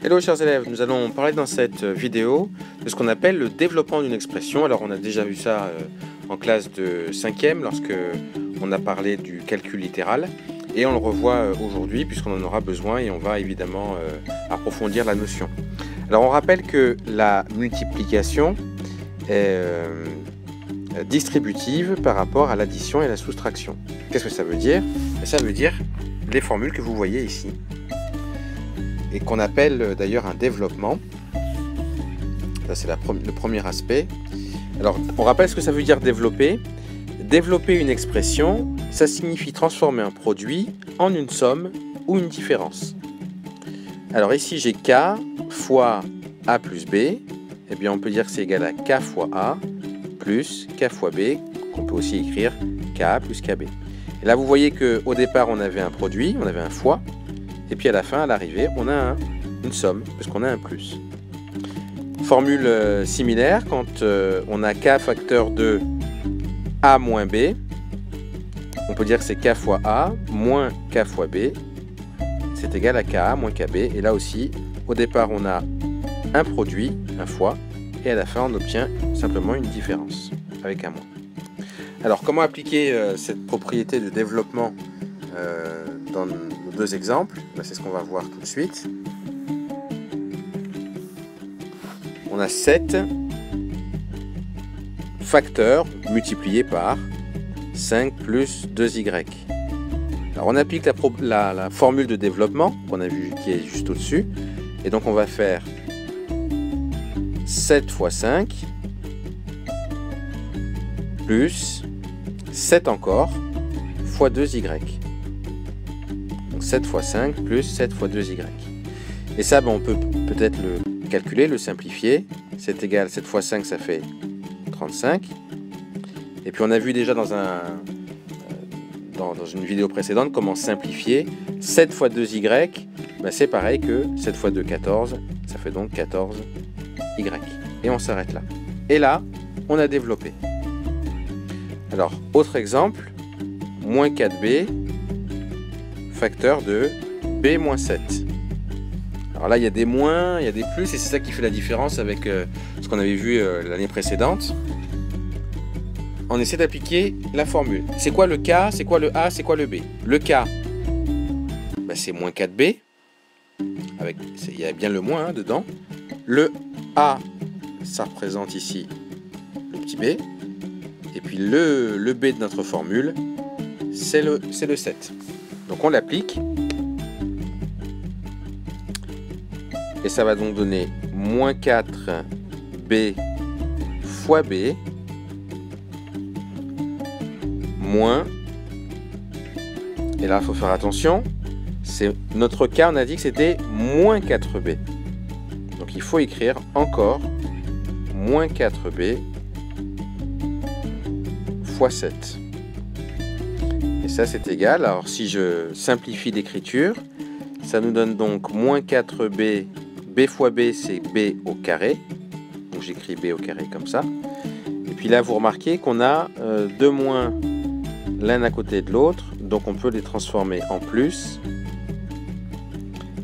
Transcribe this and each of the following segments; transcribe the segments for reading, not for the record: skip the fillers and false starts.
Hello chers élèves, nous allons parler dans cette vidéo de ce qu'on appelle le développement d'une expression. Alors on a déjà vu ça en classe de 5e lorsque on a parlé du calcul littéral et on le revoit aujourd'hui puisqu'on en aura besoin et on va évidemment approfondir la notion. Alors on rappelle que la multiplication est distributive par rapport à l'addition et la soustraction. Qu'est-ce que ça veut dire? Ça veut dire les formules que vous voyez ici, et qu'on appelle d'ailleurs un développement. Ça c'est le premier aspect. Alors on rappelle ce que ça veut dire développer. Développer une expression, ça signifie transformer un produit en une somme ou une différence. Alors ici j'ai K fois A plus B, et bien on peut dire que c'est égal à K fois A plus K fois B, qu'on peut aussi écrire KA plus KB. Et là vous voyez qu'au départ on avait un produit, on avait un fois, et puis à la fin, à l'arrivée, on a une somme, parce qu'on a un plus. Formule similaire, quand on a K facteur de A moins B, on peut dire que c'est K fois A moins K fois B, c'est égal à KA moins KB. Et là aussi, au départ, on a un produit, un fois, et à la fin, on obtient simplement une différence, avec un moins. Alors, comment appliquer cette propriété de développement dans nos deux exemples? C'est ce qu'on va voir tout de suite. On a 7 facteurs multipliés par 5 plus 2y. Alors on applique la formule de développement qu'on a vu qui est juste au-dessus. Et donc on va faire 7 fois 5 plus 7 encore fois 2y. 7 fois 5 plus 7 fois 2y. Et ça, on peut peut-être le calculer, le simplifier. C'est égal, 7 fois 5, ça fait 35. Et puis on a vu déjà dans une vidéo précédente comment simplifier. 7 fois 2y, c'est pareil que 7 fois 2, 14. Ça fait donc 14y. Et on s'arrête là. Et là, on a développé. Alors, autre exemple, moins 4b facteur de B moins 7. Alors là, il y a des moins, il y a des plus, et c'est ça qui fait la différence avec ce qu'on avait vu l'année précédente. On essaie d'appliquer la formule. C'est quoi le K? C'est quoi le A? C'est quoi le B? Le K, c'est moins 4B. Il y a bien le moins dedans. Le A, ça représente ici le petit b. Et puis le B de notre formule, c'est le 7. Donc on l'applique, et ça va donc donner moins 4b fois b moins, et là il faut faire attention, c'est notre cas, on a dit que c'était moins 4b, donc il faut écrire encore moins 4b fois 7. Et ça c'est égal, alors si je simplifie l'écriture, ça nous donne donc moins 4b, b fois b c'est b au carré, donc j'écris b au carré comme ça. Et puis là vous remarquez qu'on a deux moins l'un à côté de l'autre, donc on peut les transformer en plus,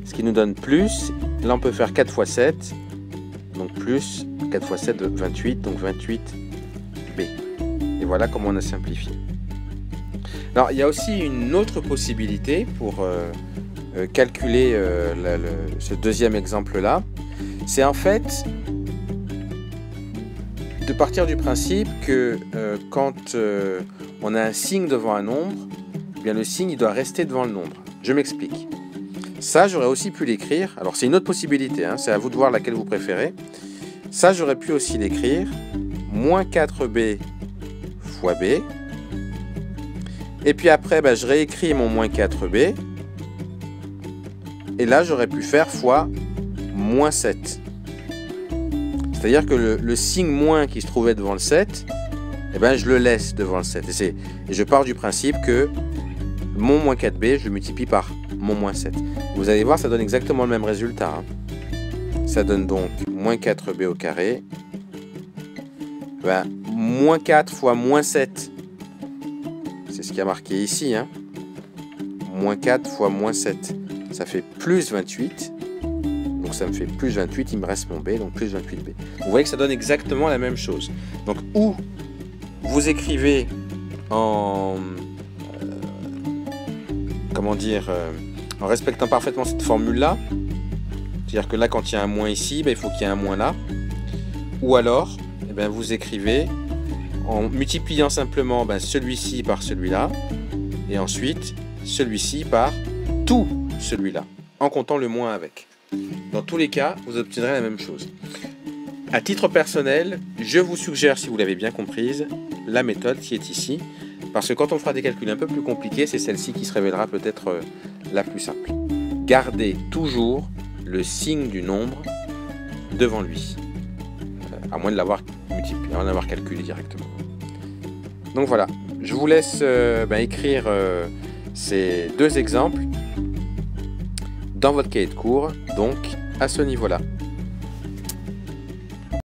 ce qui nous donne plus. Là on peut faire 4 fois 7, donc plus 4 fois 7, 28, donc 28b. Et voilà comment on a simplifié. Alors, il y a aussi une autre possibilité pour calculer ce deuxième exemple-là. C'est en fait de partir du principe que quand on a un signe devant un nombre, eh bien le signe il doit rester devant le nombre. Je m'explique. Ça, j'aurais aussi pu l'écrire. Alors, c'est une autre possibilité, hein, c'est à vous de voir laquelle vous préférez. Ça, j'aurais pu aussi l'écrire moins 4b fois b. Et puis après, je réécris mon moins 4b. Et là, j'aurais pu faire fois moins 7. C'est-à-dire que le signe moins qui se trouvait devant le 7, je le laisse devant le 7. Et je pars du principe que mon moins 4b, je le multiplie par mon moins 7. Vous allez voir, ça donne exactement le même résultat. Hein. Ça donne donc moins 4b au carré. Moins 4 fois moins 7. C'est ce qui a marqué ici. Hein. Moins 4 fois moins 7. Ça fait plus 28. Donc ça me fait plus 28, il me reste mon B, donc plus 28B. Vous voyez que ça donne exactement la même chose. Donc ou vous écrivez en... en respectant parfaitement cette formule-là. C'est-à-dire que là, quand il y a un moins ici, il faut qu'il y ait un moins là. Ou alors, vous écrivez en multipliant simplement celui-ci par celui-là. Et ensuite, celui-ci par tout celui-là, en comptant le moins avec. Dans tous les cas, vous obtiendrez la même chose. À titre personnel, je vous suggère, si vous l'avez bien comprise, la méthode qui est ici. Parce que quand on fera des calculs un peu plus compliqués, c'est celle-ci qui se révélera peut-être la plus simple. Gardez toujours le signe du nombre devant lui, à moins de l'avoir multiplié, à moins d'avoir calculé directement. Donc voilà, je vous laisse écrire ces deux exemples dans votre cahier de cours, donc à ce niveau-là.